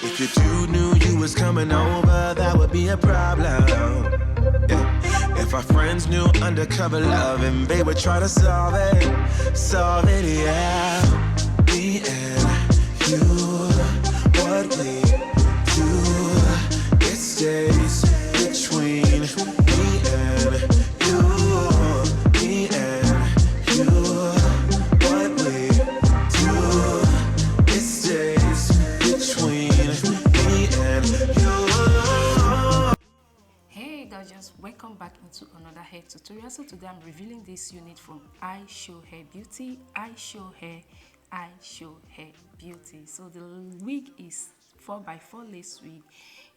If your dude knew you was coming over, that would be a problem. Yeah. If our friends knew undercover love and they would try to solve it, yeah. Me and you, what we do, it stays between me and you. Me and you, what we do, it stays between me and you. Hey guys, welcome back into another hair tutorial. So today I'm revealing this unit from Ishowbeauty. Ishowbeauty. So the wig is 4x4 lace wig,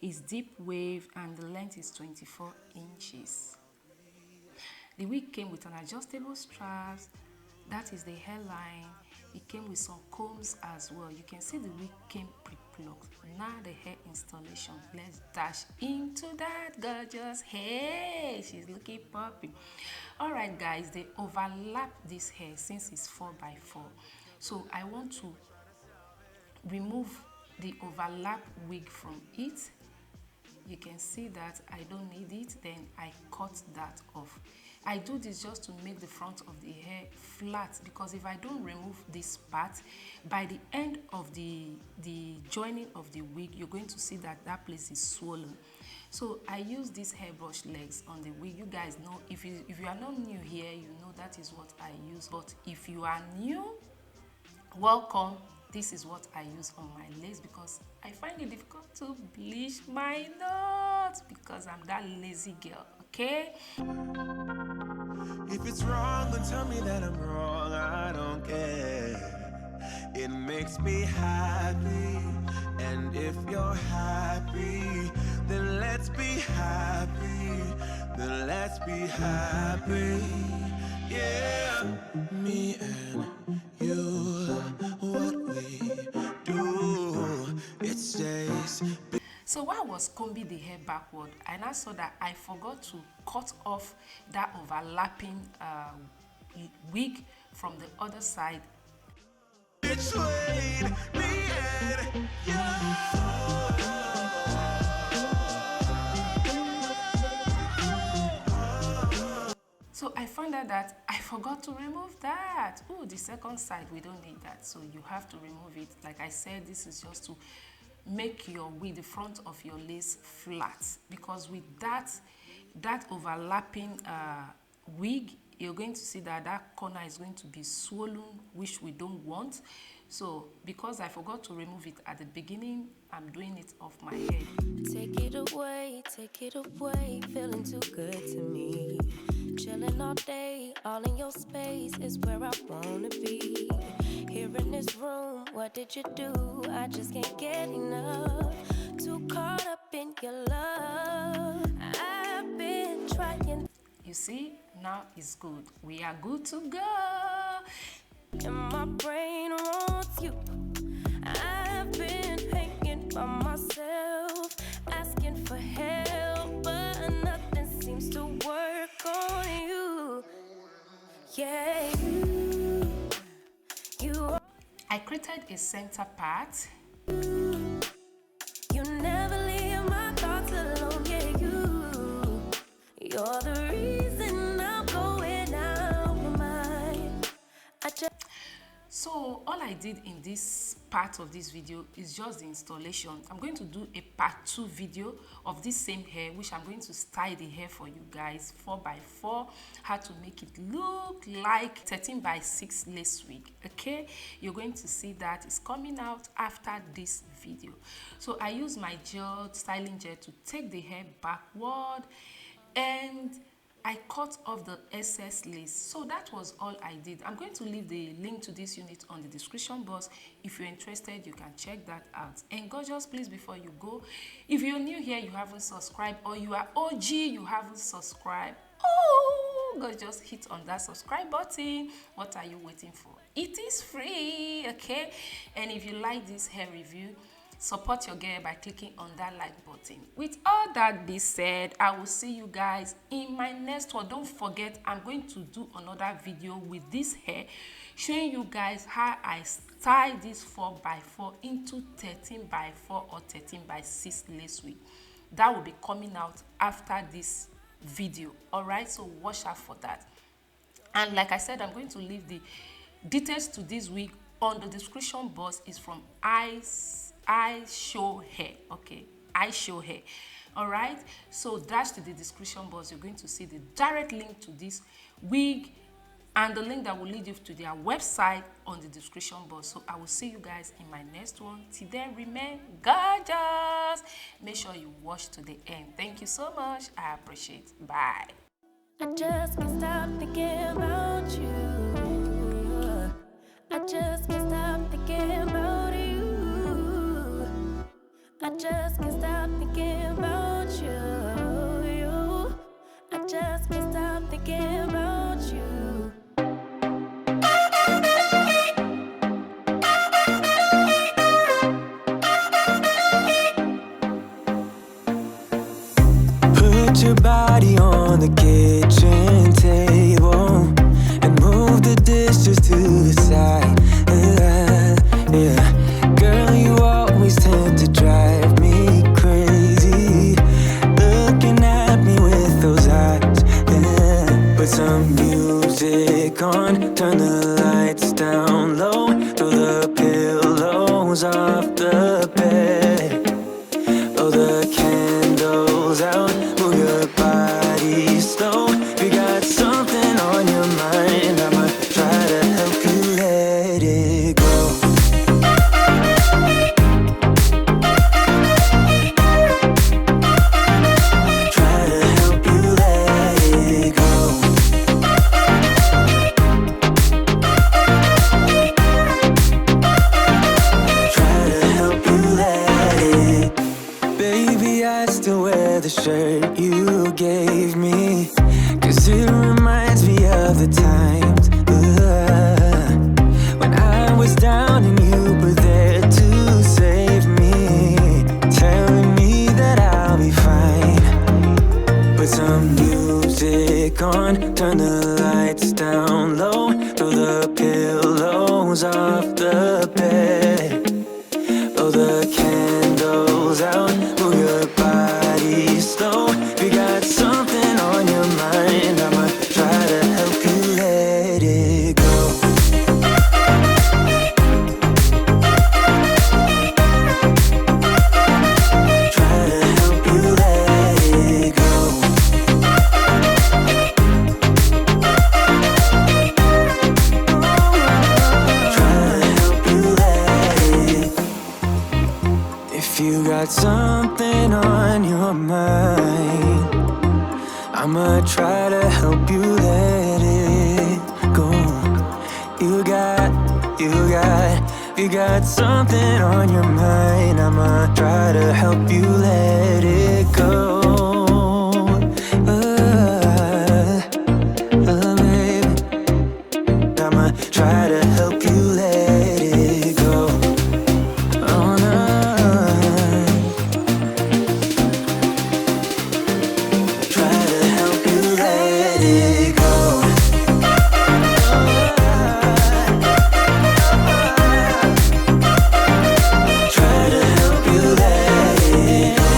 is deep wave, and the length is 24 inches. The wig came with an adjustable straps, that is the hairline. It came with some combs as well. You can see the wig came pre-plucked. Now the hair installation. Let's dash into that gorgeous hair. She's looking poppy. All right guys, they overlap this hair since it's 4x4. So I want to remove the overlap wig from it. You can see that I don't need it, then I cut that off. I do this just to make the front of the hair flat, because if I don't remove this part, by the end of the joining of the wig, you're going to see that that place is swollen. So I use these hairbrush legs on the wig. You guys know, if you are not new here, you know that is what I use. But if you are new, welcome. This is what I use on my legs because I find it difficult to bleach my knots because I'm that lazy girl, okay? If it's wrong, then tell me that I'm wrong. I don't care. It makes me happy. And if you're happy, then let's be happy. Then let's be happy. Yeah. Me and you, what we do, it stays. So while I was combing the hair backward, I now saw that I forgot to cut off that overlapping wig from the other side. Between me and you. So I found out that I forgot to remove that. Oh, the second side, we don't need that. So you have to remove it. Like I said, this is just to make your wig, the front of your lace, flat. Because with that overlapping wig, you're going to see that that corner is going to be swollen, which we don't want. So because I forgot to remove it at the beginning, I'm doing it off my head. Take it away, feeling too good to me. Chilling all day, all in your space is where I wanna be. Here in this room, what did you do? I just can't get enough. Too caught up in your love. I've been trying. You see, now it's good. We are good to go. And my brain wants you. I've been hanging by myself, asking for help, but nothing seems to work on you. Yeah, you. I created a center part. You never leave my thoughts alone. Yeah, you're the reason I'm going out my mind. So all I did in this part of this video is just the installation. I'm going to do a part 2 video of this same hair, which I'm going to style the hair for you guys, 4x4, how to make it look like 13x6 lace wig. Okay, you're going to see that it's coming out after this video. So I use my styling gel to take the hair backward, and I cut off the excess lace. So that was all I did. I'm going to leave the link to this unit on the description box. If you're interested, you can check that out. And gorgeous, please, before you go, if you're new here, you haven't subscribed, or you are OG, you haven't subscribed, oh, go just hit on that subscribe button. What are you waiting for? It is free, okay? And if you like this hair review, Support your girl by clicking on that like button. With all that being said, I will see you guys in my next one. Don't forget, I'm going to do another video with this hair, showing you guys how I style this 4x4 into 13x4 or 13x6 lace wig. That will be coming out after this video. All right, so watch out for that. And like I said, I'm going to leave the details to this wig on the description box. Is from Ishowhair. Okay, Ishowhair. All right, so dash to the description box. You're going to see the direct link to this wig and the link that will lead you to their website on the description box. So I will see you guys in my next one. Till then, remain gorgeous. Make sure you watch to the end. Thank you so much. I appreciate it. Bye. I just can't stop thinking about you. I just can't stop thinking about you. I just can't stop thinking about you. I just can't stop thinking about you. Put your body on the kitchen table and move the dishes to the side. Yeah. Girl, you always tend to drive me crazy, looking at me with those eyes. Yeah. Put some music on, turn the lights down low, throw the pillows off the bed, blow the candles out, move your body slow. If you got something on your mind, I'ma try to help you let it go. Try to help you let it go. Try to help you let it. Baby, I still wear the shirt you gave me, 'cause it reminds me of the times when I was down and you were there to save me, telling me that I'll be fine. Put some music on, turn the lights down low, throw the pillows off the bed, blow the candles out, move your body slow. If you got something on your mind, I'ma try to help you let it go. Try to help you let it go. Try to help you let it. If you got something on your mind, I'ma try to help you let it go. You got something on your mind, I'ma try to help you let it go. Baby, I'ma try to help you let it go. Oh no. Try to help you let it go. Try to help you let it go.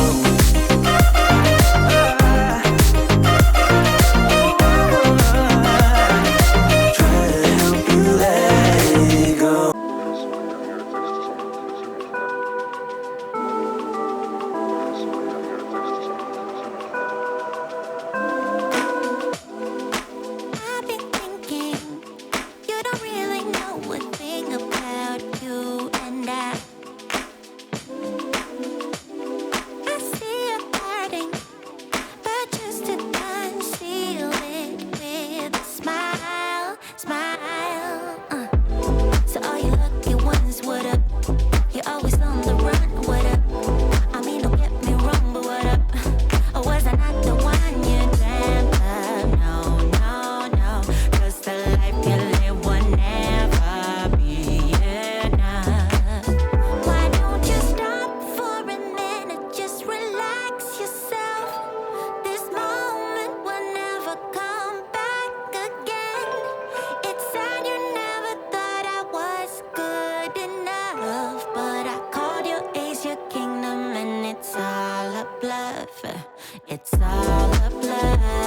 bluff. It's all a bluff.